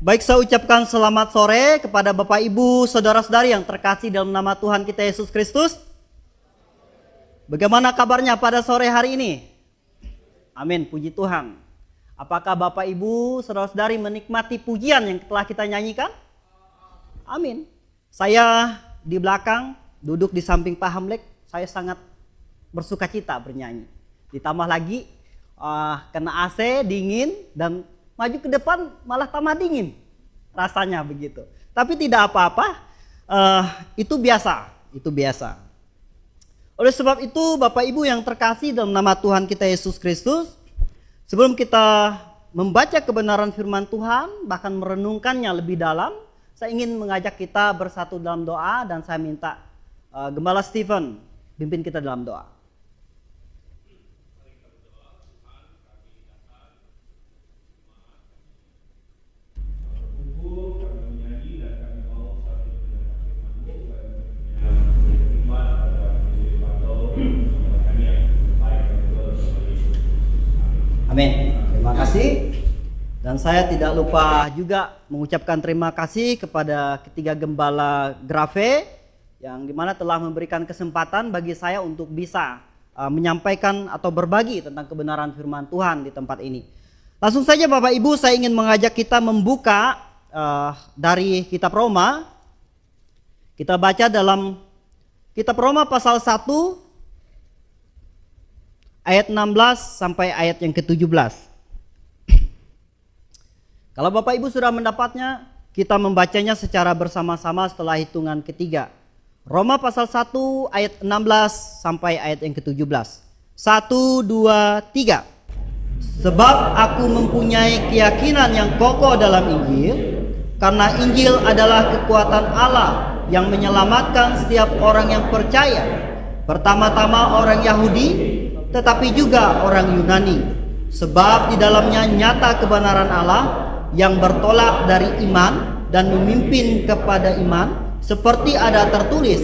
Baik, saya ucapkan selamat sore kepada Bapak Ibu, Saudara-saudari yang terkasih dalam nama Tuhan kita Yesus Kristus. Bagaimana kabarnya pada sore hari ini? Amin, puji Tuhan. Apakah Bapak Ibu, Saudara-saudari menikmati pujian yang telah kita nyanyikan? Amin. Saya di belakang, duduk di samping Pak Hamlek, saya sangat bersuka cita bernyanyi. Ditambah lagi kena AC, dingin, dan maju ke depan malah tambah dingin rasanya begitu. Tapi tidak apa-apa, itu biasa, itu biasa. Oleh sebab itu Bapak Ibu yang terkasih dalam nama Tuhan kita Yesus Kristus, sebelum kita membaca kebenaran firman Tuhan, bahkan merenungkannya lebih dalam, saya ingin mengajak kita bersatu dalam doa dan saya minta Gembala Stephen pimpin kita dalam doa. Amin. Terima kasih. Dan saya tidak lupa juga mengucapkan terima kasih kepada ketiga gembala Grafe yang dimana telah memberikan kesempatan bagi saya untuk bisa menyampaikan atau berbagi tentang kebenaran firman Tuhan di tempat ini. Langsung saja Bapak Ibu, saya ingin mengajak kita membuka dari kitab Roma. Kita baca dalam kitab Roma pasal 1 ayat 16 sampai ayat yang ke-17. Kalau Bapak Ibu sudah mendapatnya, kita membacanya secara bersama-sama setelah hitungan ketiga. Roma pasal 1 ayat 16 sampai ayat yang ke-17. 1, 2, 3. Sebab aku mempunyai keyakinan yang kokoh dalam Injil, karena Injil adalah kekuatan Allah yang menyelamatkan setiap orang yang percaya. Pertama-tama orang Yahudi, tetapi juga orang Yunani. Sebab di dalamnya nyata kebenaran Allah yang bertolak dari iman dan memimpin kepada iman, seperti ada tertulis,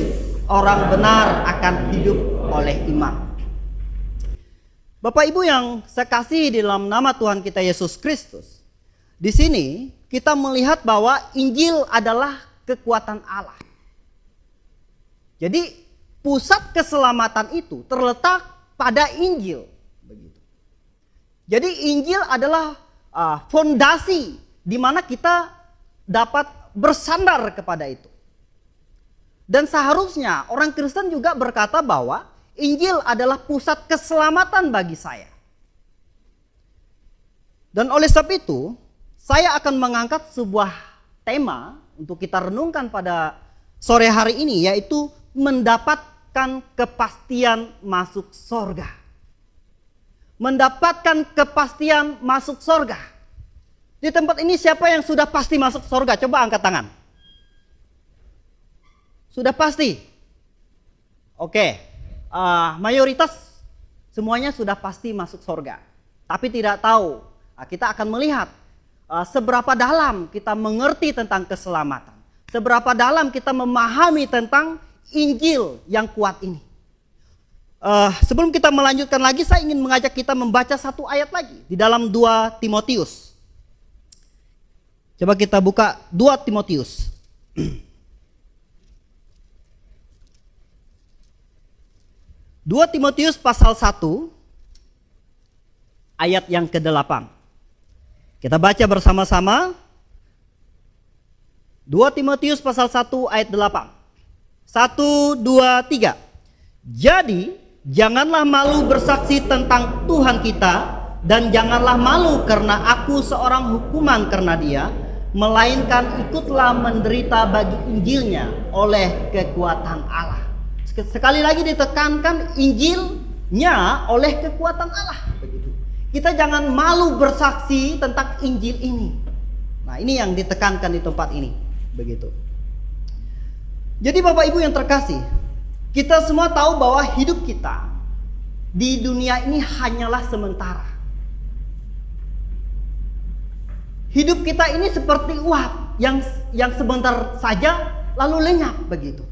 orang benar akan hidup oleh iman. Bapak Ibu yang saya kasih di dalam nama Tuhan kita Yesus Kristus, di sini kita melihat bahwa Injil adalah kekuatan Allah. Jadi pusat keselamatan itu terletak pada Injil. Begitu. Jadi Injil adalah fondasi di mana kita dapat bersandar kepada itu. Dan seharusnya orang Kristen juga berkata bahwa Injil adalah pusat keselamatan bagi saya. Dan oleh sebab itu, saya akan mengangkat sebuah tema untuk kita renungkan pada sore hari ini, yaitu mendapatkan kepastian masuk sorga. Mendapatkan kepastian masuk sorga. Di tempat ini siapa yang sudah pasti masuk sorga? Coba angkat tangan. Sudah pasti? Oke. Mayoritas semuanya sudah pasti masuk sorga. Tapi tidak tahu. Kita akan melihat seberapa dalam kita mengerti tentang keselamatan. Seberapa dalam kita memahami tentang Injil yang kuat ini. Sebelum kita melanjutkan lagi, saya ingin mengajak kita membaca satu ayat lagi di dalam 2 Timotius. Coba kita buka 2 Timotius. 2 Timotius pasal 1 ayat yang ke-8. Kita baca bersama-sama. 2 Timotius pasal 1 ayat 8. 1, 2, 3. Jadi janganlah malu bersaksi tentang Tuhan kita, dan janganlah malu karena aku seorang hukuman karena dia, melainkan ikutlah menderita bagi Injilnya oleh kekuatan Allah. Sekali lagi ditekankan, Injilnya oleh kekuatan Allah. Begitu. Kita jangan malu bersaksi tentang Injil ini. Nah, ini yang ditekankan di tempat ini. Begitu. Jadi Bapak Ibu yang terkasih, kita semua tahu bahwa hidup kita di dunia ini hanyalah sementara. Hidup kita ini seperti uap yang sebentar saja lalu lenyap begitu.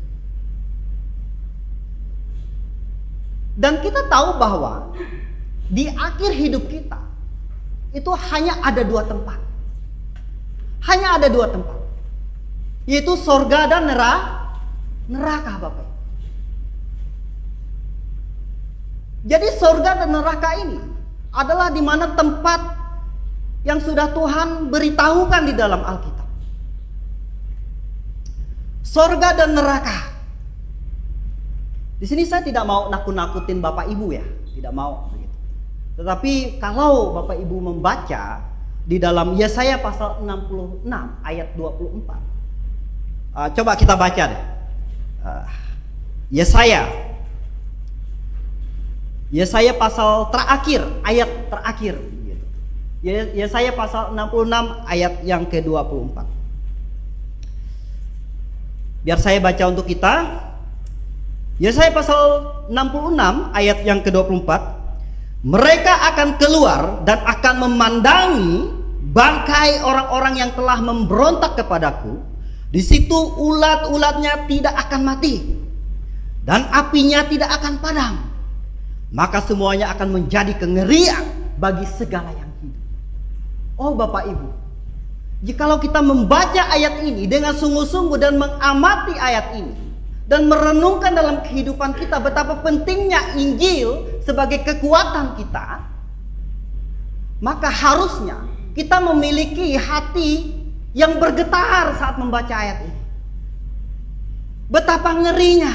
Dan kita tahu bahwa di akhir hidup kita itu hanya ada 2 tempat. Hanya ada dua tempat, yaitu sorga dan neraka, Bapak. Jadi sorga dan neraka ini adalah di mana tempat yang sudah Tuhan beritahukan di dalam Alkitab. Sorga dan neraka. Di sini saya tidak mau nakut-nakutin Bapak Ibu ya, tidak mau begitu. Tetapi kalau Bapak Ibu membaca di dalam Yesaya pasal 66 ayat 24. Coba kita baca deh. Yesaya pasal terakhir, ayat terakhir gitu. Yesaya pasal 66 ayat yang ke-24. Biar saya baca untuk kita. Yesaya pasal 66 ayat yang ke-24. Mereka akan keluar dan akan memandangi bangkai orang-orang yang telah memberontak kepadaku. Di situ ulat-ulatnya tidak akan mati dan apinya tidak akan padam. Maka semuanya akan menjadi kengerian bagi segala yang hidup. Oh Bapak Ibu, jikalau kita membaca ayat ini dengan sungguh-sungguh dan mengamati ayat ini dan merenungkan dalam kehidupan kita betapa pentingnya Injil sebagai kekuatan kita, maka harusnya kita memiliki hati yang bergetar saat membaca ayat ini. Betapa ngerinya,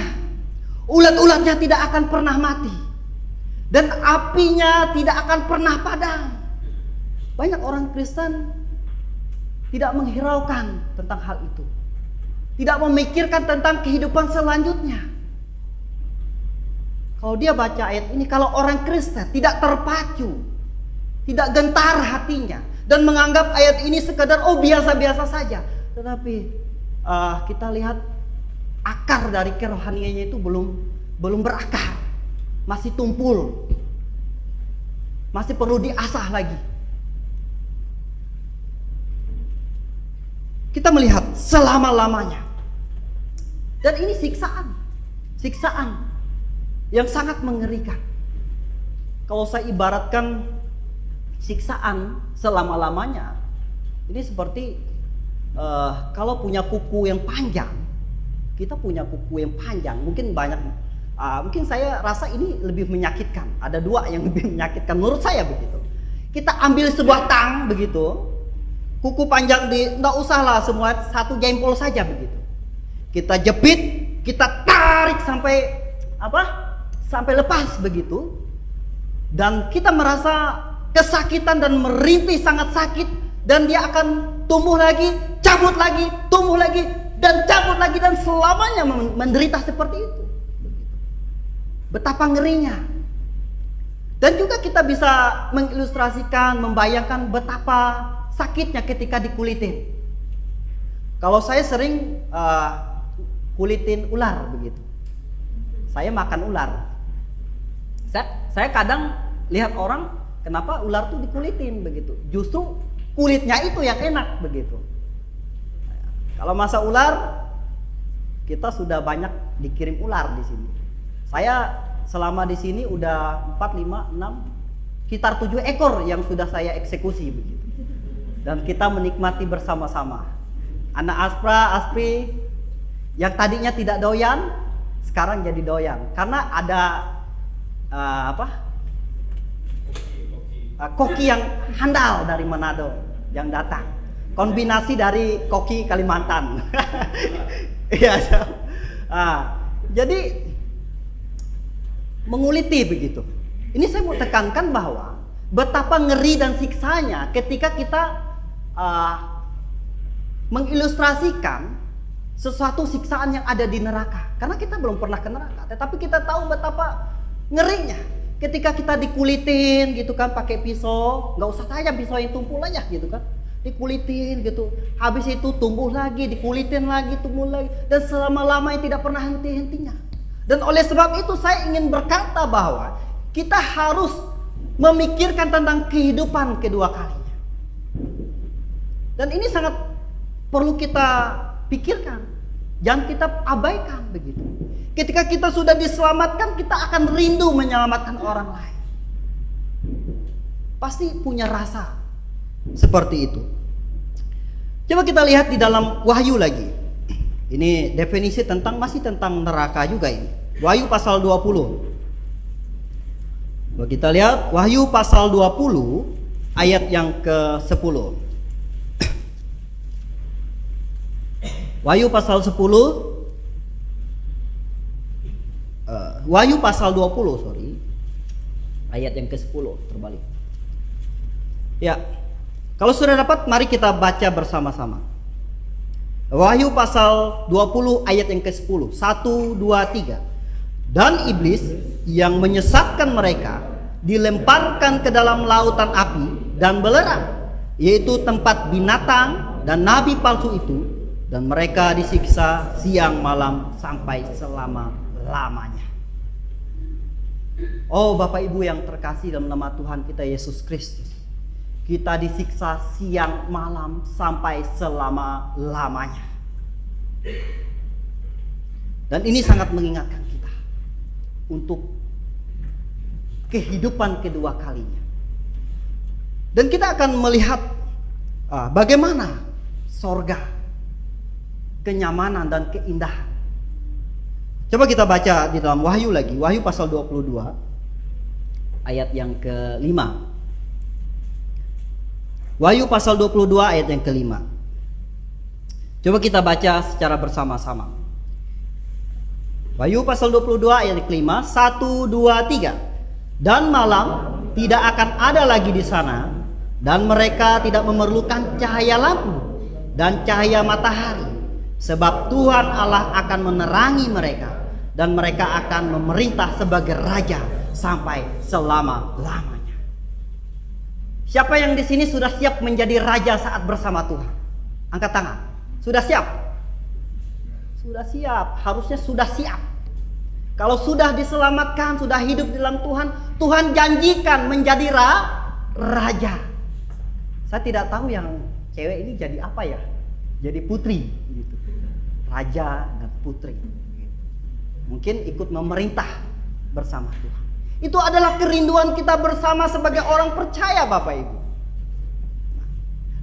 ulat-ulatnya tidak akan pernah mati dan apinya tidak akan pernah padam. Banyak orang Kristen tidak menghiraukan tentang hal itu, tidak memikirkan tentang kehidupan selanjutnya. Kalau dia baca ayat ini, kalau orang Kristen tidak terpacu, tidak gentar hatinya, dan menganggap ayat ini sekedar biasa-biasa saja, tetapi kita lihat akar dari kerohaniannya itu belum berakar, masih tumpul, masih perlu diasah lagi. Kita melihat selama-lamanya, dan ini siksaan yang sangat mengerikan. Kalau saya ibaratkan siksaan selama-lamanya, ini seperti kalau punya kuku yang panjang, kita punya kuku yang panjang, mungkin banyak, mungkin saya rasa ini lebih menyakitkan. Ada dua yang lebih menyakitkan menurut saya begitu. Kita ambil sebuah tang begitu, kuku panjang nggak usah lah semua, satu jempol saja begitu. Kita jepit, kita tarik sampai lepas begitu, dan kita merasa kesakitan dan merintih sangat sakit, dan dia akan tumbuh lagi, cabut lagi, tumbuh lagi, dan cabut lagi, dan selamanya menderita seperti itu. Betapa ngerinya. Dan juga kita bisa mengilustrasikan, membayangkan betapa sakitnya ketika dikulitin. Kalau saya sering kulitin ular begitu. Saya makan ular. Saya kadang lihat orang, kenapa ular tuh dikulitin begitu. Justru kulitnya itu yang enak begitu. Kalau masa ular, kita sudah banyak dikirim ular di sini. Saya selama di sini udah 4, 5, 6, sekitar 7 ekor yang sudah saya eksekusi begitu. Dan kita menikmati bersama-sama. Anak Aspri yang tadinya tidak doyan, sekarang jadi doyan. Karena ada koki yang handal dari Manado yang datang. Kombinasi dari koki Kalimantan. Iya. Jadi menguliti begitu. Ini saya mau tekankan bahwa betapa ngeri dan siksanya ketika kita mengilustrasikan sesuatu siksaan yang ada di neraka. Karena kita belum pernah ke neraka, tetapi kita tahu betapa ngerinya ketika kita dikulitin gitu kan, pakai pisau, nggak usah saja pisau yang tumpul aja gitu kan, dikulitin gitu, habis itu tumbuh lagi, dikulitin lagi, tumbuh lagi, dan selama-lamanya tidak pernah henti-hentinya. Dan oleh sebab itu saya ingin berkata bahwa kita harus memikirkan tentang kehidupan kedua kalinya. Dan ini sangat perlu kita pikirkan, jangan kita abaikan begitu. Ketika kita sudah diselamatkan, kita akan rindu menyelamatkan orang lain. Pasti punya rasa seperti itu. Coba kita lihat di dalam Wahyu lagi. Ini definisi masih tentang neraka juga ini. Wahyu pasal 20. Coba kita lihat Wahyu pasal 20 ayat yang ke-10. Wahyu pasal 10 Wahyu pasal 20, ayat yang ke-10 terbalik. Ya. Kalau sudah dapat, mari kita baca bersama-sama. Wahyu pasal 20 ayat yang ke-10. 1, 2, 3. Dan iblis yang menyesatkan mereka dilemparkan ke dalam lautan api dan belerang, yaitu tempat binatang dan nabi palsu itu, dan mereka disiksa siang malam sampai selama-lamanya. Oh Bapak Ibu yang terkasih dalam nama Tuhan kita Yesus Kristus, kita disiksa siang malam sampai selama-lamanya. Dan ini sangat mengingatkan kita untuk kehidupan kedua kalinya. Dan kita akan melihat bagaimana sorga, kenyamanan dan keindahan. Coba kita baca di dalam Wahyu lagi, Wahyu pasal 22 ayat yang ke-5. Wahyu pasal 22 ayat yang ke-5. Coba kita baca secara bersama-sama. Wahyu pasal 22 ayat yang ke-5. 1, 2, 3. Dan malam tidak akan ada lagi di sana, dan mereka tidak memerlukan cahaya lampu dan cahaya matahari, sebab Tuhan Allah akan menerangi mereka, dan mereka akan memerintah sebagai raja sampai selama-lamanya. Siapa yang di sini sudah siap menjadi raja saat bersama Tuhan? Angkat tangan. Sudah siap? Sudah siap. Harusnya sudah siap. Kalau sudah diselamatkan, sudah hidup di dalam Tuhan, Tuhan janjikan menjadi raja. Saya tidak tahu yang cewek ini jadi apa ya? Jadi putri gitu. Raja dan putri. Mungkin ikut memerintah bersama Tuhan. Itu adalah kerinduan kita bersama sebagai orang percaya, Bapak Ibu.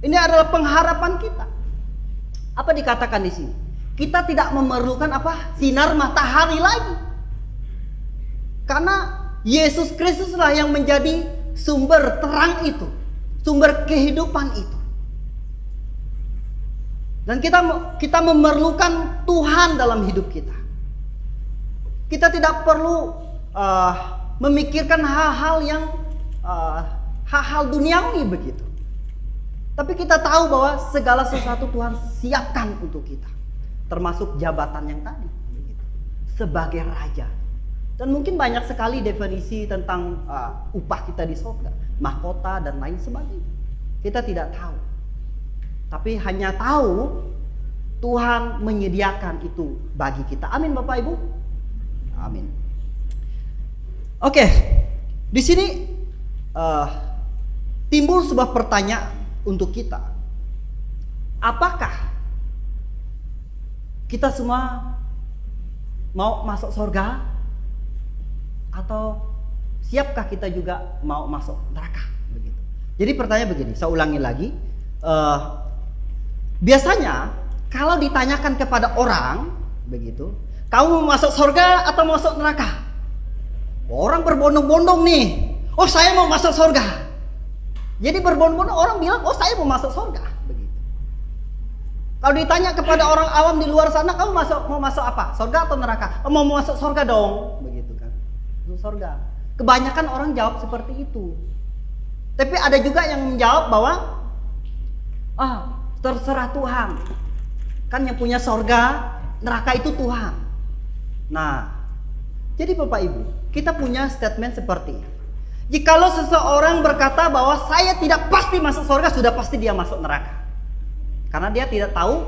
Ini adalah pengharapan kita. Apa dikatakan di sini? Kita tidak memerlukan sinar matahari lagi. Karena Yesus Kristuslah yang menjadi sumber terang itu, sumber kehidupan itu. Dan kita memerlukan Tuhan dalam hidup kita. Kita tidak perlu memikirkan hal-hal yang hal-hal duniawi begitu. Tapi kita tahu bahwa segala sesuatu Tuhan siapkan untuk kita, termasuk jabatan yang tadi begitu, sebagai raja. Dan mungkin banyak sekali definisi tentang upah kita di surga, mahkota dan lain sebagainya. Kita tidak tahu. Tapi hanya tahu Tuhan menyediakan itu bagi kita. Amin Bapak Ibu. Amin. Oke, di sini timbul sebuah pertanyaan untuk kita. Apakah kita semua mau masuk surga? Atau siapkah kita juga mau masuk neraka? Begitu. Jadi pertanyaan begini, saya ulangi lagi. Biasanya kalau ditanyakan kepada orang begitu, kamu mau masuk surga atau mau masuk neraka? Orang berbondong-bondong nih. Oh saya mau masuk surga. Jadi berbondong-bondong orang bilang, oh saya mau masuk surga. Begitu. Kalau ditanya kepada orang awam di luar sana, kamu mau masuk apa? Surga atau neraka? Oh, mau masuk surga dong. Begitu kan. Surga. Kebanyakan orang jawab seperti itu. Tapi ada juga yang menjawab bahwa terserah Tuhan. Kan yang punya surga, neraka itu Tuhan. Nah, jadi Bapak Ibu, kita punya statement seperti ini. Jikalau seseorang berkata bahwa saya tidak pasti masuk surga, sudah pasti dia masuk neraka. Karena dia tidak tahu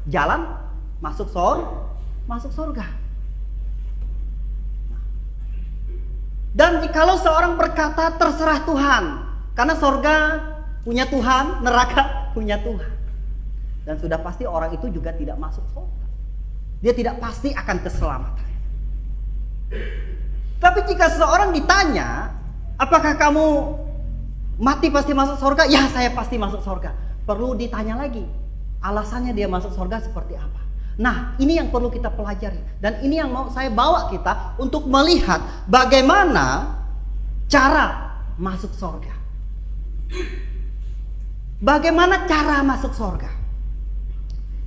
jalan masuk surga. Dan jikalau seorang berkata terserah Tuhan, karena surga punya Tuhan, neraka punya Tuhan. Dan sudah pasti orang itu juga tidak masuk surga. Dia tidak pasti akan keselamatan. Tapi jika seseorang ditanya, apakah kamu mati pasti masuk surga? Ya, saya pasti masuk surga. Perlu ditanya lagi, alasannya dia masuk surga seperti apa. Nah, ini yang perlu kita pelajari. Dan ini yang mau saya bawa kita untuk melihat bagaimana cara masuk surga. Bagaimana cara masuk surga?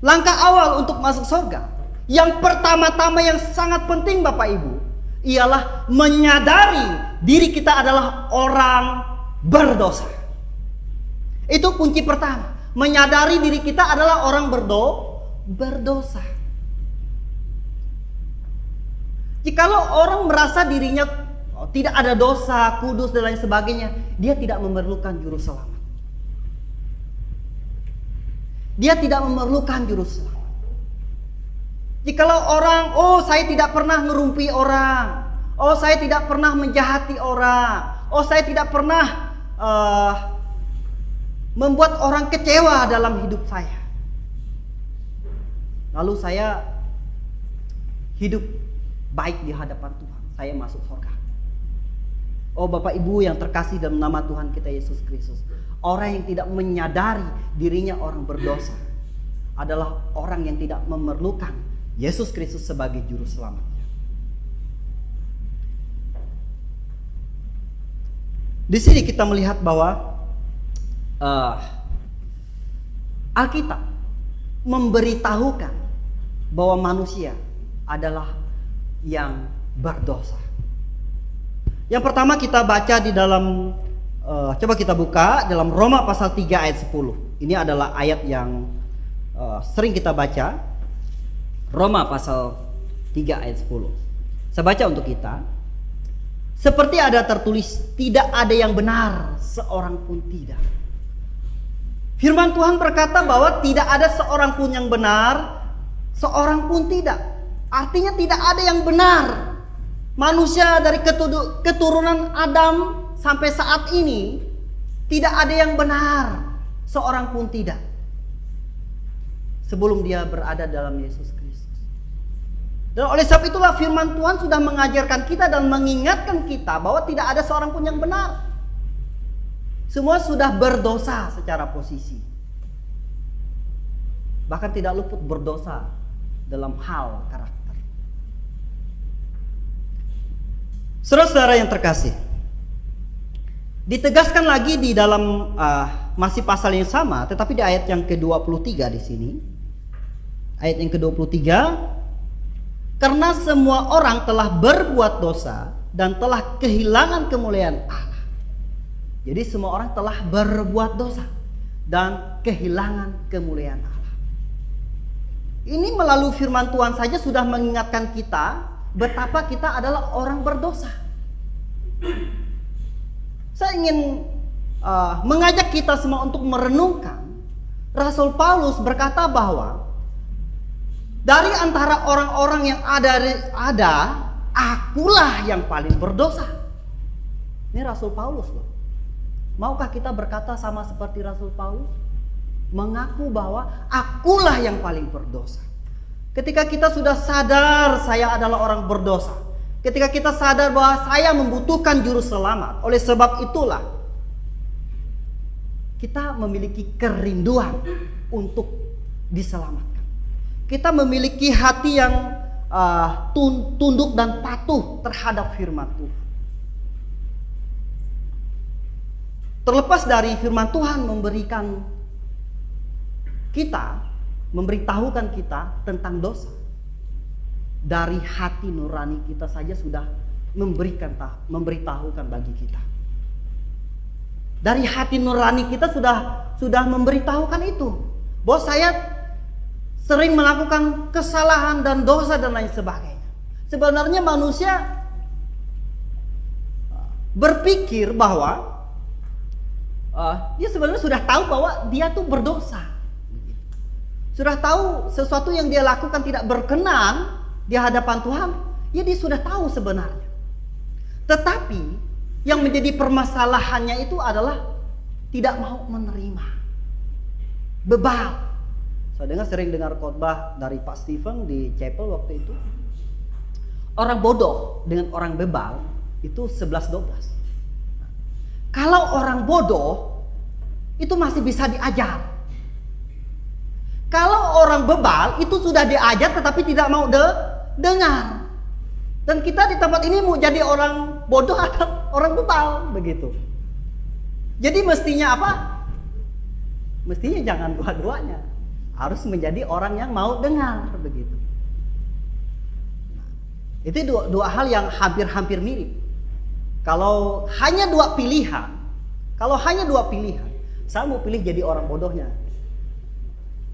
Langkah awal untuk masuk surga, yang pertama-tama yang sangat penting Bapak Ibu, ialah menyadari diri kita adalah orang berdosa. Itu kunci pertama. Menyadari diri kita adalah orang berdosa. Jikalau orang merasa dirinya tidak ada dosa, kudus dan lain sebagainya, dia tidak memerlukan juru selamat. Dia tidak memerlukan juru selamat. Jikalau orang, oh saya tidak pernah ngerumpi orang, oh saya tidak pernah menjahati orang, oh saya tidak pernah membuat orang kecewa dalam hidup saya, lalu saya hidup baik di hadapan Tuhan, saya masuk surga. Oh Bapak Ibu yang terkasih dalam nama Tuhan kita Yesus Kristus, orang yang tidak menyadari dirinya orang berdosa adalah orang yang tidak memerlukan Yesus Kristus sebagai juru selamatnya. Di sini kita melihat bahwa Alkitab memberitahukan bahwa manusia adalah yang berdosa. Yang pertama kita baca di dalam coba kita buka dalam Roma pasal 3 ayat 10. Ini adalah ayat yang sering kita baca. Roma pasal 3 ayat 10. Saya baca untuk kita. Seperti ada tertulis, tidak ada yang benar, seorang pun tidak. Firman Tuhan berkata bahwa tidak ada seorang pun yang benar, seorang pun tidak. Artinya tidak ada yang benar. Manusia dari keturunan Adam sampai saat ini tidak ada yang benar, seorang pun tidak. Sebelum dia berada dalam Yesus Kristus. Dan oleh sebab itulah firman Tuhan sudah mengajarkan kita dan mengingatkan kita bahwa tidak ada seorang pun yang benar. Semua sudah berdosa secara posisi. Bahkan tidak luput berdosa dalam hal karakter. Saudara-saudara yang terkasih, ditegaskan lagi di dalam masih pasal yang sama, tetapi di ayat yang ke-23 di sini. Ayat yang ke-23, karena semua orang telah berbuat dosa dan telah kehilangan kemuliaan Allah. Jadi semua orang telah berbuat dosa dan kehilangan kemuliaan Allah. Ini melalui firman Tuhan saja sudah mengingatkan kita betapa kita adalah orang berdosa. Saya ingin mengajak kita semua untuk merenungkan. Rasul Paulus berkata bahwa dari antara orang-orang yang ada, akulah yang paling berdosa. Ini Rasul Paulus loh. Maukah kita berkata sama seperti Rasul Paulus? Mengaku bahwa akulah yang paling berdosa. Ketika kita sudah sadar saya adalah orang berdosa, ketika kita sadar bahwa saya membutuhkan juru selamat, oleh sebab itulah kita memiliki kerinduan untuk diselamatkan. Kita memiliki hati yang tunduk dan patuh terhadap firman Tuhan. Terlepas dari firman Tuhan memberitahukan kita tentang dosa, dari hati nurani kita saja sudah memberitahukan bagi kita. Dari hati nurani kita sudah memberitahukan itu, bahwa saya sering melakukan kesalahan dan dosa dan lain sebagainya. Sebenarnya manusia berpikir bahwa dia sebenarnya sudah tahu bahwa dia tuh berdosa. Sudah tahu sesuatu yang dia lakukan tidak berkenan di hadapan Tuhan, ya dia sudah tahu sebenarnya. Tetapi yang menjadi permasalahannya itu adalah tidak mau menerima. Bebal. Saya sering dengar khotbah dari Pak Stephen di chapel waktu itu. Orang bodoh dengan orang bebal itu 11-12. Kalau orang bodoh itu masih bisa diajar. Kalau orang bebal itu sudah diajar tetapi tidak mau dengar. Dan kita di tempat ini mau jadi orang bodoh atau orang bebal begitu. Jadi mestinya apa? Mestinya jangan dua-duanya. Harus menjadi orang yang mau dengar begitu. Nah, itu dua hal yang hampir-hampir mirip. Kalau hanya dua pilihan, saya mau pilih jadi orang bodohnya.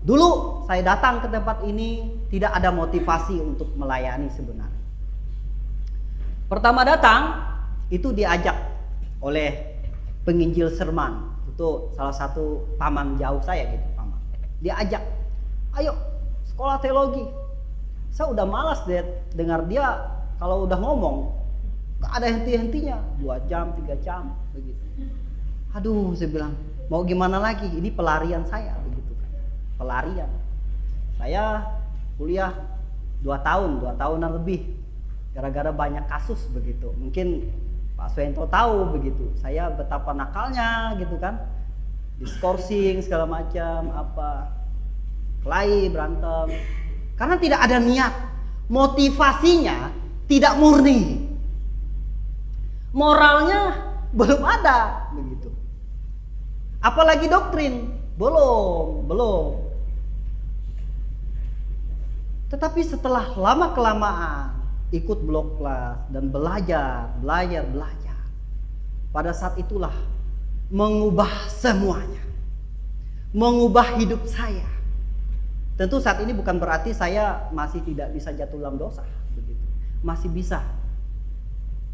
Dulu saya datang ke tempat ini tidak ada motivasi untuk melayani sebenarnya. Pertama datang itu diajak oleh penginjil Serman, itu salah satu paman jauh saya gitu, paman. Diajak, ayo sekolah teologi. Saya udah malas deh dengar dia kalau udah ngomong, gak ada henti-hentinya, 2 jam, 3 jam begitu. Aduh, saya bilang, mau gimana lagi? Ini pelarian saya begitu. Pelarian. Saya kuliah 2 tahunan lebih gara-gara banyak kasus begitu. Mungkin Pak Suento tahu begitu. Saya betapa nakalnya gitu kan. Diskorsing segala macam apa. Kelahi, berantem. Karena tidak ada niat. Motivasinya tidak murni. Moralnya belum ada begitu. Apalagi doktrin belum. Tetapi setelah lama-kelamaan ikut blok kelas dan belajar. Pada saat itulah mengubah semuanya. Mengubah hidup saya. Tentu saat ini bukan berarti saya masih tidak bisa jatuh dalam dosa begitu. Masih bisa.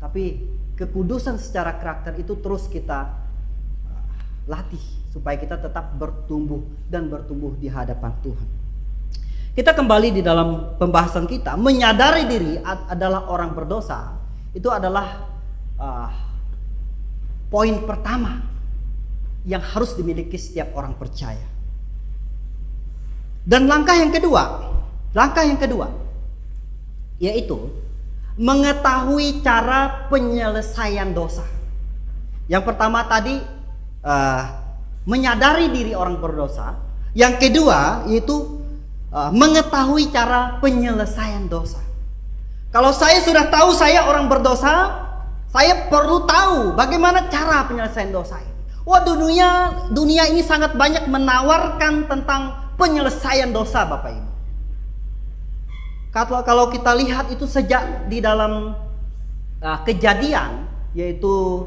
Tapi kekudusan secara karakter itu terus kita latih supaya kita tetap bertumbuh di hadapan Tuhan. Kita kembali di dalam pembahasan kita, menyadari diri adalah orang berdosa. Itu adalah poin pertama yang harus dimiliki setiap orang percaya. Dan langkah yang kedua yaitu mengetahui cara penyelesaian dosa. Yang pertama tadi menyadari diri orang berdosa. Yang kedua yaitu mengetahui cara penyelesaian dosa. Kalau saya sudah tahu saya orang berdosa, saya perlu tahu bagaimana cara penyelesaian dosa ini. Wah, dunia ini sangat banyak menawarkan tentang penyelesaian dosa, Bapak Ibu. Kalau kita lihat itu sejak di dalam kejadian, yaitu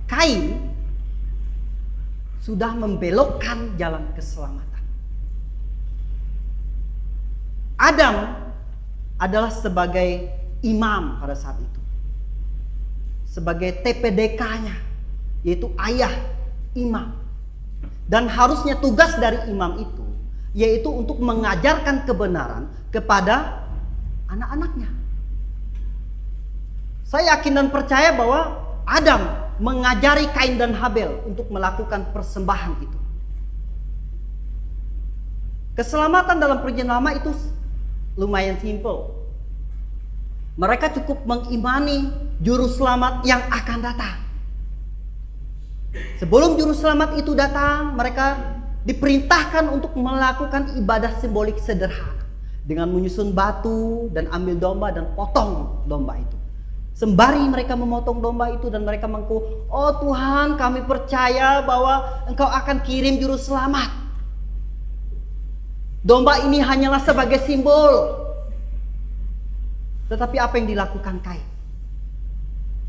Kain sudah membelokkan jalan keselamatan. Adam adalah sebagai imam pada saat itu, sebagai TPDK-nya, yaitu ayah imam. Dan harusnya tugas dari imam itu yaitu untuk mengajarkan kebenaran kepada anak-anaknya. Saya yakin dan percaya bahwa Adam mengajari Kain dan Habel untuk melakukan persembahan itu. Keselamatan dalam perjanjian lama itu lumayan simple. Mereka cukup mengimani juru selamat yang akan datang. Sebelum juru selamat itu datang, mereka diperintahkan untuk melakukan ibadah simbolik sederhana dengan menyusun batu dan ambil domba dan potong domba itu. Sembari mereka memotong domba itu dan mereka mengaku, "Oh Tuhan, kami percaya bahwa Engkau akan kirim juru selamat. Domba ini hanyalah sebagai simbol." Tetapi apa yang dilakukan Kain?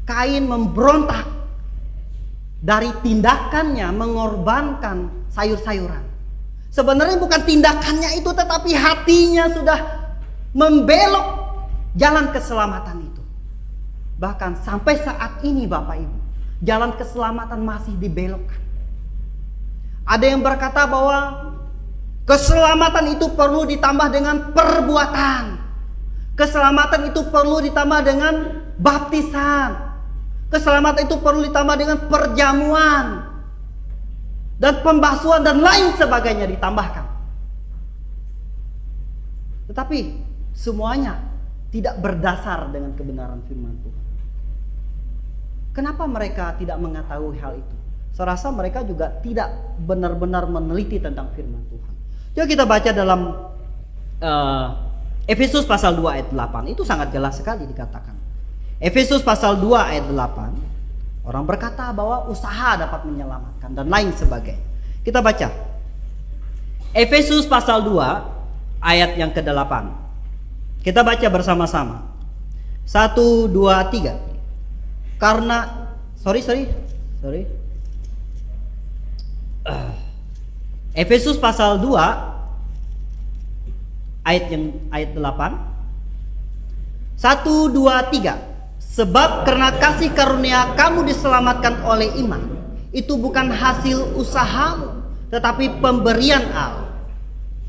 Kain memberontak dari tindakannya mengorbankan sayur-sayuran. Sebenarnya bukan tindakannya itu, tetapi hatinya sudah membelok jalan keselamatan itu. Bahkan sampai saat ini Bapak Ibu, jalan keselamatan masih dibelokkan. Ada yang berkata bahwa keselamatan itu perlu ditambah dengan perbuatan. Keselamatan itu perlu ditambah dengan baptisan. Keselamatan itu perlu ditambah dengan perjamuan dan pembasuhan dan lain sebagainya ditambahkan. Tetapi semuanya tidak berdasar dengan kebenaran firman Tuhan. Kenapa mereka tidak mengetahui hal itu? Saya rasa mereka juga tidak benar-benar meneliti tentang firman Tuhan. Coba kita baca dalam Efesus pasal 2 ayat 8. Itu sangat jelas sekali dikatakan. Efesus pasal 2 ayat 8. Orang berkata bahwa usaha dapat menyelamatkan dan lain sebagainya. Kita baca Efesus pasal 2 ayat yang ke-8. Kita baca bersama-sama. 1, 2, 3. Karena Efesus pasal 2 ayat 8. 1, 2, 3. Sebab karena kasih karunia kamu diselamatkan oleh iman. Itu bukan hasil usahamu, tetapi pemberian Allah.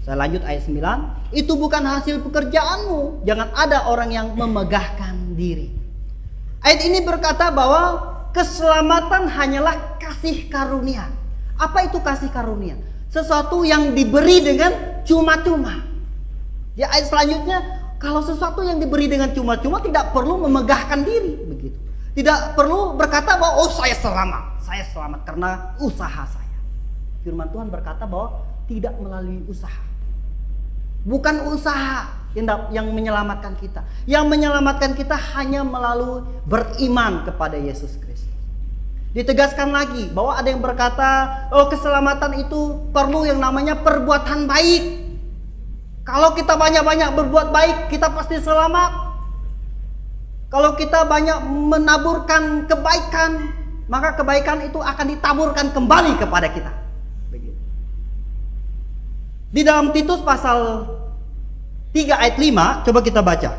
Saya lanjut ayat 9. Itu bukan hasil pekerjaanmu. Jangan ada orang yang memegahkan diri. Ayat ini berkata bahwa keselamatan hanyalah kasih karunia. Apa itu kasih karunia? Sesuatu yang diberi dengan cuma-cuma. Di ayat selanjutnya, kalau sesuatu yang diberi dengan cuma-cuma tidak perlu memegahkan diri, begitu. Tidak perlu berkata bahwa saya selamat karena usaha saya. Firman Tuhan berkata bahwa tidak melalui usaha. Bukan usaha yang menyelamatkan kita. Yang menyelamatkan kita hanya melalui beriman kepada Yesus Kristus. Ditegaskan lagi bahwa ada yang berkata, keselamatan itu perlu yang namanya perbuatan baik. Kalau kita banyak-banyak berbuat baik, kita pasti selamat. Kalau kita banyak menaburkan kebaikan, maka kebaikan itu akan ditaburkan kembali kepada kita. Begitu. Di dalam Titus pasal 3 ayat 5, coba kita baca.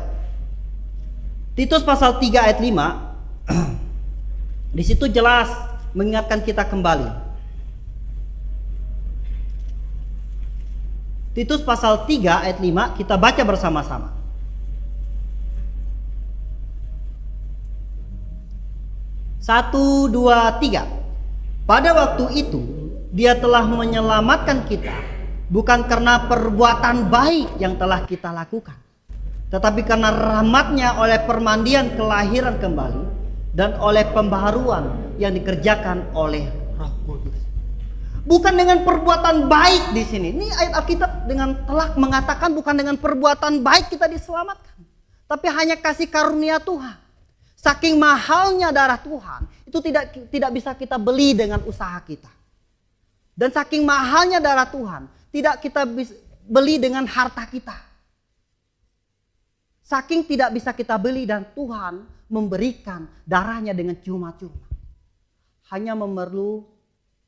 Titus pasal 3 ayat 5. Di situ jelas mengingatkan kita kembali. Titus pasal 3 ayat 5 kita baca bersama-sama. Satu, dua, tiga. Pada waktu itu Dia telah menyelamatkan kita bukan karena perbuatan baik yang telah kita lakukan, tetapi karena rahmat-Nya oleh permandian kelahiran kembali dan oleh pembaharuan yang dikerjakan oleh Roh Kudus. Bukan dengan perbuatan baik di sini. Ini ayat Alkitab dengan telak mengatakan bukan dengan perbuatan baik kita diselamatkan, tapi hanya kasih karunia Tuhan. Saking mahalnya darah Tuhan, itu tidak bisa kita beli dengan usaha kita. Dan saking mahalnya darah Tuhan, tidak kita beli dengan harta kita. Saking tidak bisa kita beli dan Tuhan memberikan darahnya dengan cuma-cuma. Hanya memerlu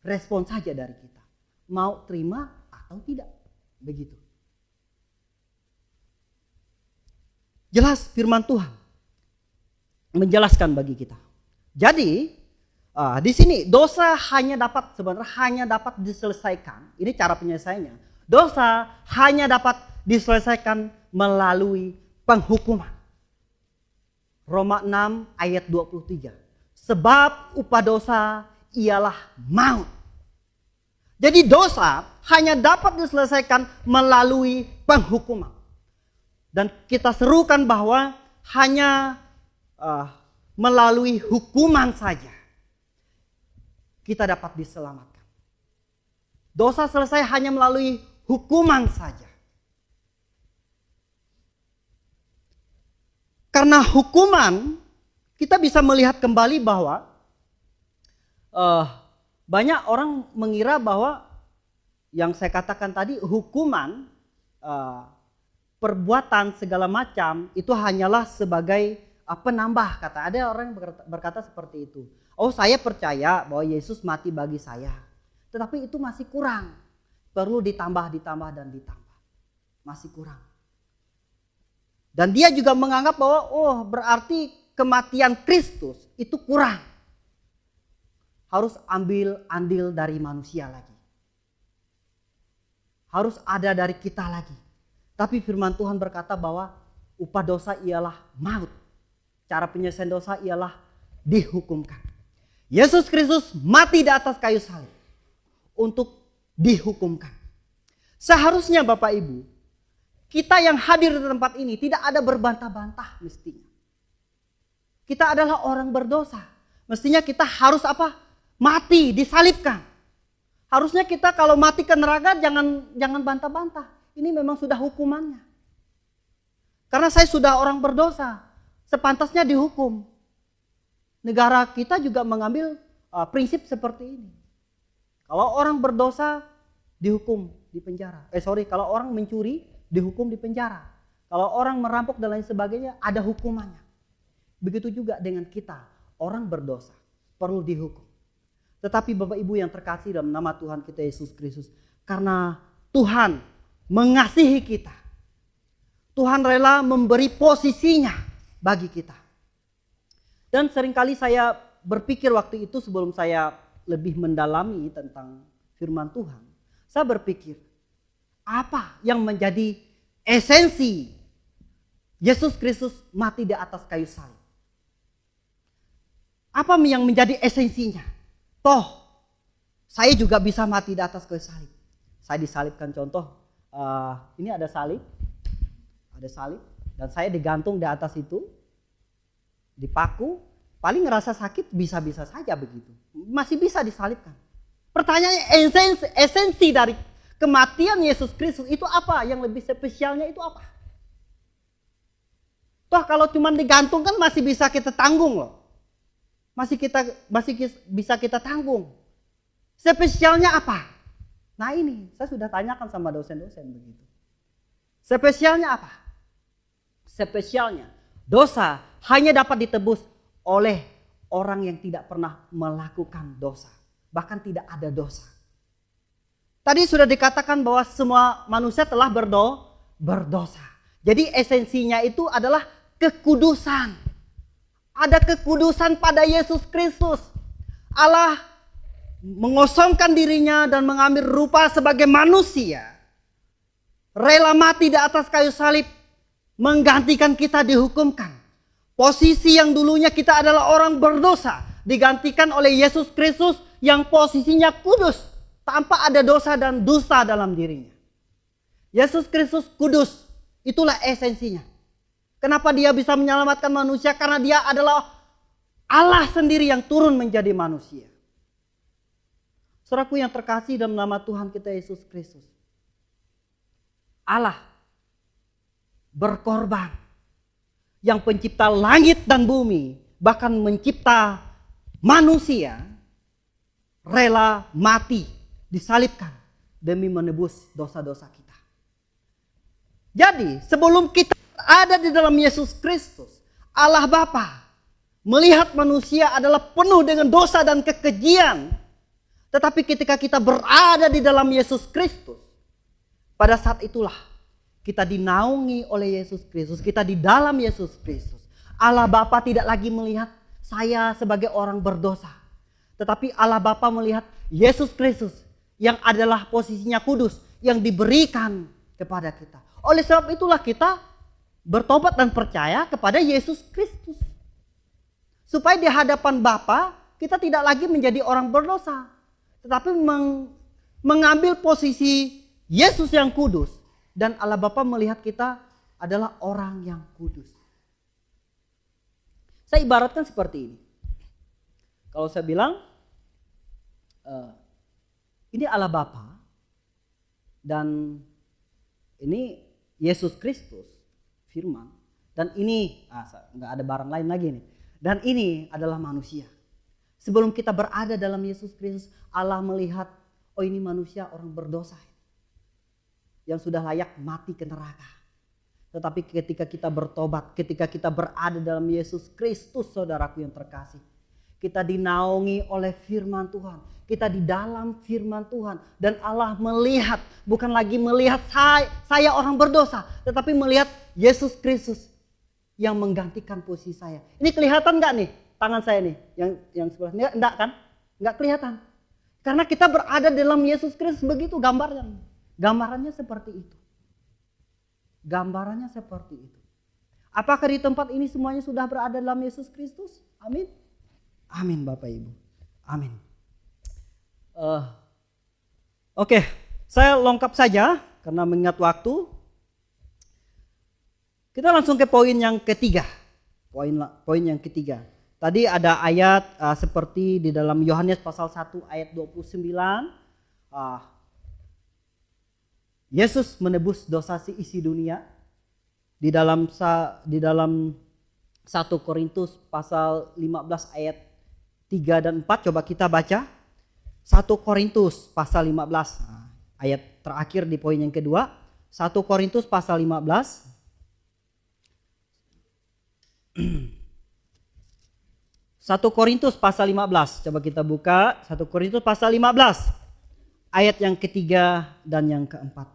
respon saja dari kita. Mau terima atau tidak. Begitu. Jelas firman Tuhan menjelaskan bagi kita. Jadi di sini dosa sebenarnya hanya dapat diselesaikan. Ini cara penyelesaiannya. Dosa hanya dapat diselesaikan melalui penghukuman. Roma 6 ayat 23. Sebab upah dosa ialah maut. Jadi dosa hanya dapat diselesaikan melalui penghukuman. Dan kita serukan bahwa hanya melalui hukuman saja kita dapat diselamatkan. Dosa selesai hanya melalui hukuman saja. Karena hukuman kita bisa melihat kembali bahwa banyak orang mengira bahwa yang saya katakan tadi hukuman perbuatan segala macam itu hanyalah sebagai penambah kata. Ada orang yang berkata seperti itu. Oh, saya percaya bahwa Yesus mati bagi saya. Tetapi itu masih kurang. Perlu ditambah dan ditambah. Masih kurang. Dan dia juga menganggap bahwa berarti kematian Kristus itu kurang. Harus ambil andil dari manusia lagi. Harus ada dari kita lagi. Tapi firman Tuhan berkata bahwa upah dosa ialah maut. Cara penyelesaian dosa ialah dihukumkan. Yesus Kristus mati di atas kayu salib untuk dihukumkan. Seharusnya Bapak Ibu, kita yang hadir di tempat ini tidak ada berbantah-bantah mestinya. Kita adalah orang berdosa. Mestinya kita harus mati, disalibkan. Harusnya kita kalau mati ke neraka jangan bantah-bantah. Ini memang sudah hukumannya. Karena saya sudah orang berdosa, sepantasnya dihukum. Negara kita juga mengambil prinsip seperti ini. Kalau orang berdosa dihukum di penjara. Kalau orang mencuri dihukum di penjara. Kalau orang merampok dan lain sebagainya ada hukumannya. Begitu juga dengan kita, orang berdosa perlu dihukum. Tetapi Bapak Ibu yang terkasih dalam nama Tuhan kita Yesus Kristus, karena Tuhan mengasihi kita, Tuhan rela memberi posisinya bagi kita. Dan seringkali saya berpikir waktu itu sebelum saya lebih mendalami tentang firman Tuhan, saya berpikir apa yang menjadi esensi Yesus Kristus mati di atas kayu salib? Apa yang menjadi esensinya? Toh, saya juga bisa mati di atas kayu salib. Saya disalibkan, contoh, ini ada salib, dan saya digantung di atas itu, dipaku, paling ngerasa sakit bisa-bisa saja begitu. Masih bisa disalibkan. Pertanyaannya esensi dari kematian Yesus Kristus itu apa? Yang lebih spesialnya itu apa? Toh kalau cuma digantung kan masih bisa kita tanggung loh. Masih bisa kita tanggung. Spesialnya apa? Nah ini, saya sudah tanyakan sama dosen-dosen begitu. Spesialnya apa? Spesialnya, dosa hanya dapat ditebus oleh orang yang tidak pernah melakukan dosa. Bahkan tidak ada dosa. Tadi sudah dikatakan bahwa semua manusia telah berdosa. Jadi esensinya itu adalah kekudusan. Ada kekudusan pada Yesus Kristus. Allah mengosongkan dirinya dan mengambil rupa sebagai manusia. Rela mati di atas kayu salib. Menggantikan kita dihukumkan. Posisi yang dulunya kita adalah orang berdosa. Digantikan oleh Yesus Kristus yang posisinya kudus. Tanpa ada dosa dan dusta dalam dirinya. Yesus Kristus kudus. Itulah esensinya. Kenapa dia bisa menyelamatkan manusia? Karena dia adalah Allah sendiri yang turun menjadi manusia. Saudaraku yang terkasih dalam nama Tuhan kita Yesus Kristus. Allah berkorban. Yang pencipta langit dan bumi. Bahkan mencipta manusia. Rela mati. Disalibkan. Demi menebus dosa-dosa kita. Jadi sebelum kita ada di dalam Yesus Kristus, Allah Bapa melihat manusia adalah penuh dengan dosa dan kekejian. Tetapi ketika kita berada di dalam Yesus Kristus, pada saat itulah kita dinaungi oleh Yesus Kristus, kita di dalam Yesus Kristus. Allah Bapa tidak lagi melihat saya sebagai orang berdosa, tetapi Allah Bapa melihat Yesus Kristus yang adalah posisinya kudus yang diberikan kepada kita. Oleh sebab itulah kita bertobat dan percaya kepada Yesus Kristus. Supaya di hadapan Bapa kita tidak lagi menjadi orang berdosa. Tetapi mengambil posisi Yesus yang kudus. Dan Allah Bapa melihat kita adalah orang yang kudus. Saya ibaratkan seperti ini. Kalau saya bilang, ini Allah Bapa. Dan ini Yesus Kristus. Firman. Dan ini, nggak ada barang lain lagi nih. Dan ini adalah manusia. Sebelum kita berada dalam Yesus Kristus, Allah melihat, oh ini manusia orang berdosa. Yang sudah layak mati ke neraka. Tetapi ketika kita bertobat, ketika kita berada dalam Yesus Kristus, saudaraku yang terkasih. Kita dinaungi oleh firman Tuhan. Kita di dalam firman Tuhan. Dan Allah melihat, bukan lagi melihat saya orang berdosa. Tetapi melihat Yesus Kristus yang menggantikan posisi saya. Ini kelihatan gak nih tangan saya nih? Yang sebelah ini enggak kan? Enggak kelihatan. Karena kita berada dalam Yesus Kristus, begitu gambarnya. Gambarannya seperti itu. Gambarannya seperti itu. Apakah di tempat ini semuanya sudah berada dalam Yesus Kristus? Amin. Amin Bapak Ibu. Amin. Oke, saya lengkap saja karena mengingat waktu. Kita langsung ke poin yang ketiga. Poin yang ketiga. Tadi ada ayat seperti di dalam Yohanes pasal 1 ayat 29. Yesus menebus dosa seisi dunia. Di dalam 1 Korintus pasal 15 ayat 3 dan 4 coba kita baca. 1 Korintus pasal 15 ayat terakhir di poin yang kedua. 1 Korintus pasal 15. 1 Korintus pasal 15. Coba kita buka 1 Korintus pasal 15 ayat yang ketiga dan yang keempat.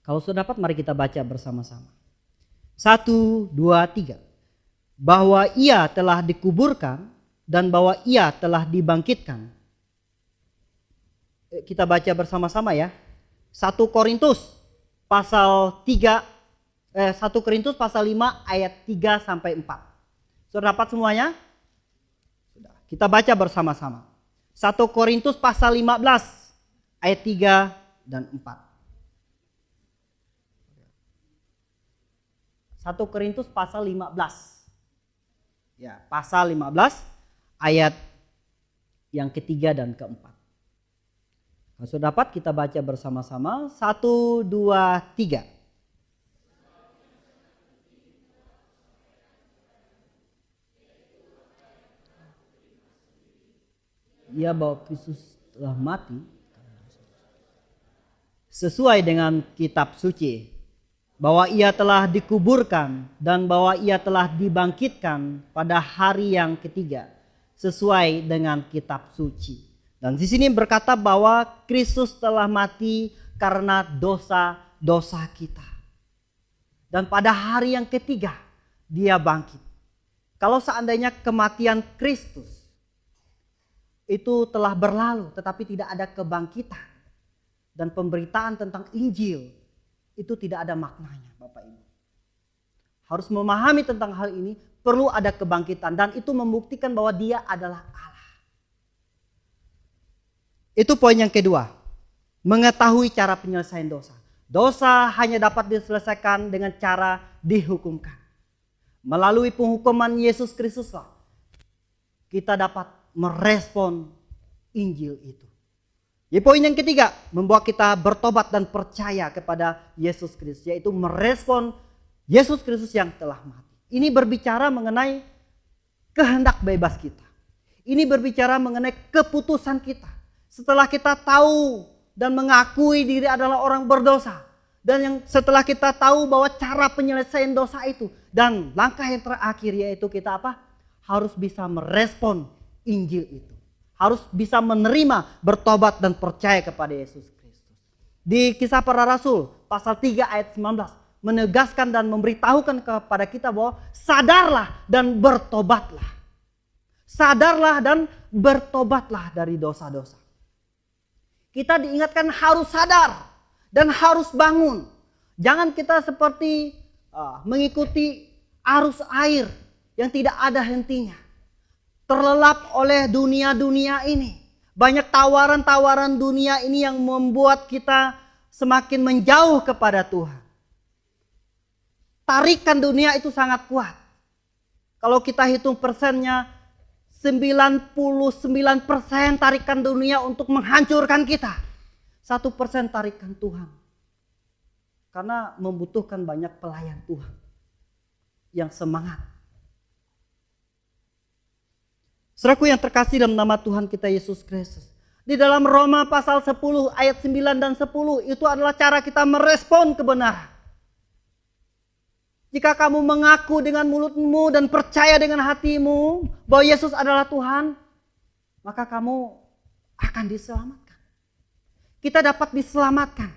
Kalau sudah dapat mari kita baca bersama-sama. 1, 2, 3. Bahwa ia telah dikuburkan dan bahwa ia telah dibangkitkan. Kita baca bersama-sama ya. 1 Korintus pasal 3 1 Korintus pasal 5 ayat 3 sampai 4. Sudah dapat semuanya? Sudah. Kita baca bersama-sama. 1 Korintus pasal 15 ayat 3 dan 4. 1 Korintus pasal 15. Ya, pasal 15 ayat yang ketiga dan keempat. Kalau sudah dapat kita baca bersama-sama. 1, 2, 3. Ia bahwa Kristus telah mati sesuai dengan kitab suci. Bahwa ia telah dikuburkan dan bahwa ia telah dibangkitkan pada hari yang ketiga sesuai dengan kitab suci. Dan di sini berkata bahwa Kristus telah mati karena dosa-dosa kita. Dan pada hari yang ketiga dia bangkit. Kalau seandainya kematian Kristus itu telah berlalu tetapi tidak ada kebangkitan dan pemberitaan tentang Injil, itu tidak ada maknanya Bapak Ibu. Harus memahami tentang hal ini, perlu ada kebangkitan dan itu membuktikan bahwa dia adalah Allah. Itu poin yang kedua, mengetahui cara penyelesaian dosa. Dosa hanya dapat diselesaikan dengan cara dihukumkan. Melalui penghukuman Yesus Kristuslah kita dapat merespon Injil itu. Di poin yang ketiga, membawa kita bertobat dan percaya kepada Yesus Kristus, yaitu merespon Yesus Kristus yang telah mati. Ini berbicara mengenai kehendak bebas kita. Ini berbicara mengenai keputusan kita. Setelah kita tahu dan mengakui diri adalah orang berdosa, dan yang setelah kita tahu bahwa cara penyelesaian dosa itu, dan langkah yang terakhir yaitu kita apa? Harus bisa merespon Injil itu. Harus bisa menerima, bertobat dan percaya kepada Yesus Kristus. Di Kisah Para Rasul pasal 3 ayat 19 menegaskan dan memberitahukan kepada kita bahwa sadarlah dan bertobatlah. Sadarlah dan bertobatlah dari dosa-dosa. Kita diingatkan harus sadar dan harus bangun. Jangan kita seperti mengikuti arus air yang tidak ada hentinya. Terlelap oleh dunia-dunia ini. Banyak tawaran-tawaran dunia ini yang membuat kita semakin menjauh kepada Tuhan. Tarikan dunia itu sangat kuat. Kalau kita hitung persennya, 99% tarikan dunia untuk menghancurkan kita. 1% tarikan Tuhan. Karena membutuhkan banyak pelayan Tuhan yang semangat. Saudaraku yang terkasih dalam nama Tuhan kita Yesus Kristus. Di dalam Roma pasal 10 ayat 9 dan 10 itu adalah cara kita merespon kebenaran. Jika kamu mengaku dengan mulutmu dan percaya dengan hatimu bahwa Yesus adalah Tuhan, maka kamu akan diselamatkan. Kita dapat diselamatkan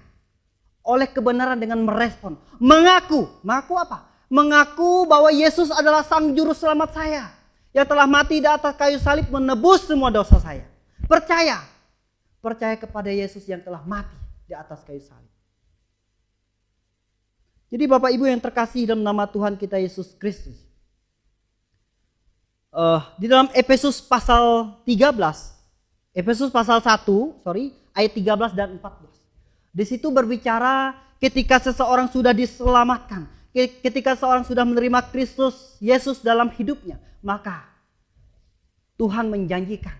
oleh kebenaran dengan merespon. Mengaku apa? Mengaku bahwa Yesus adalah Sang Juru Selamat saya. Yang telah mati di atas kayu salib menebus semua dosa saya. Percaya kepada Yesus yang telah mati di atas kayu salib. Jadi Bapak Ibu yang terkasih dalam nama Tuhan kita Yesus Kristus. Di dalam Efesus pasal 1, ayat 13 dan 14. Di situ berbicara ketika seseorang sudah diselamatkan. Ketika seorang sudah menerima Kristus Yesus dalam hidupnya. Maka Tuhan menjanjikan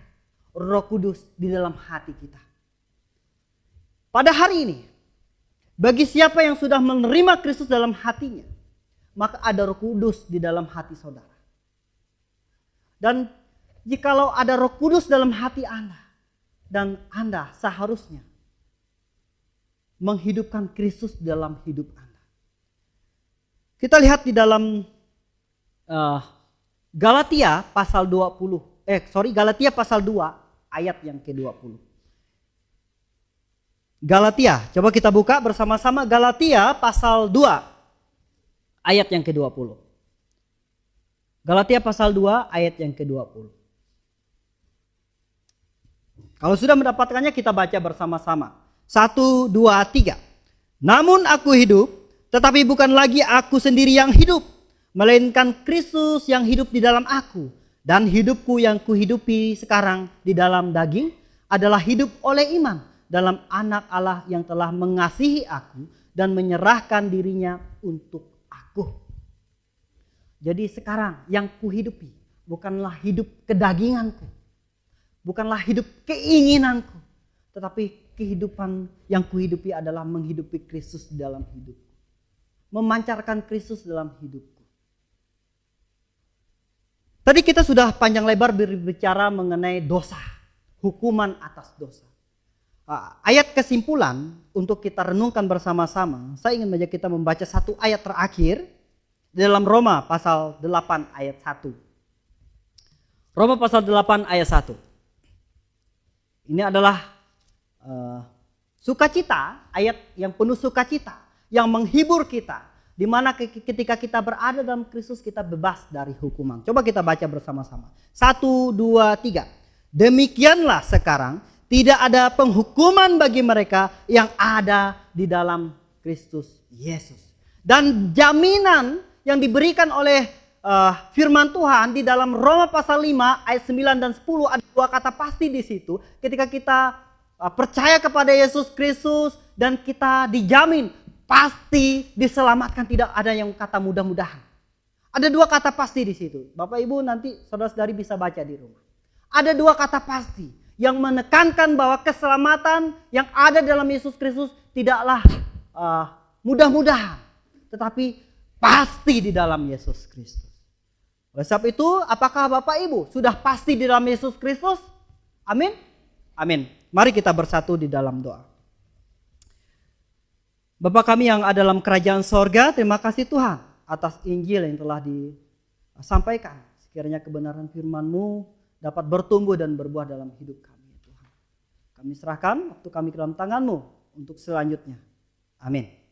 Roh Kudus di dalam hati kita. Pada hari ini, bagi siapa yang sudah menerima Kristus dalam hatinya, maka ada Roh Kudus di dalam hati saudara. Dan jikalau ada Roh Kudus dalam hati Anda, dan Anda seharusnya menghidupkan Kristus dalam hidup Anda. Kita lihat di dalam Galatia pasal 2 ayat yang ke-20. Galatia, coba kita buka bersama-sama Galatia pasal 2 ayat yang ke-20. Galatia pasal 2 ayat yang ke-20. Kalau sudah mendapatkannya kita baca bersama-sama. 1, 2, 3. Namun aku hidup, tetapi bukan lagi aku sendiri yang hidup, melainkan Kristus yang hidup di dalam aku. Dan hidupku yang kuhidupi sekarang di dalam daging adalah hidup oleh iman dalam Anak Allah yang telah mengasihi aku dan menyerahkan dirinya untuk aku. Jadi sekarang yang kuhidupi bukanlah hidup kedaginganku, bukanlah hidup keinginanku, tetapi kehidupan yang kuhidupi adalah menghidupi Kristus dalam hidupku. Memancarkan Kristus dalam hidupku. Tadi kita sudah panjang lebar berbicara mengenai dosa, hukuman atas dosa. Ayat kesimpulan untuk kita renungkan bersama-sama, saya ingin mengajak kita membaca satu ayat terakhir dalam Roma pasal 8 ayat 1. Roma pasal 8 ayat 1. Ini adalah sukacita, ayat yang penuh sukacita, yang menghibur kita. Di mana ketika kita berada dalam Kristus kita bebas dari hukuman. Coba kita baca bersama-sama. 1, 2, 3. Demikianlah sekarang tidak ada penghukuman bagi mereka yang ada di dalam Kristus Yesus. Dan jaminan yang diberikan oleh firman Tuhan di dalam Roma pasal 5 ayat 9 dan 10 ada dua kata pasti di situ. Ketika kita percaya kepada Yesus Kristus dan kita dijamin pasti diselamatkan, tidak ada yang kata mudah-mudahan. Ada dua kata pasti di situ. Bapak Ibu nanti saudara-saudari bisa baca di rumah. Ada dua kata pasti yang menekankan bahwa keselamatan yang ada dalam Yesus Kristus tidaklah mudah-mudahan, tetapi pasti di dalam Yesus Kristus. Oleh sebab itu, apakah Bapak Ibu sudah pasti di dalam Yesus Kristus? Amin. Amin. Mari kita bersatu di dalam doa. Bapa kami yang ada dalam kerajaan sorga, terima kasih Tuhan atas Injil yang telah disampaikan. Sekiranya kebenaran firman-Mu dapat bertumbuh dan berbuah dalam hidup kami Tuhan. Kami serahkan waktu kami ke dalam tangan-Mu untuk selanjutnya. Amin.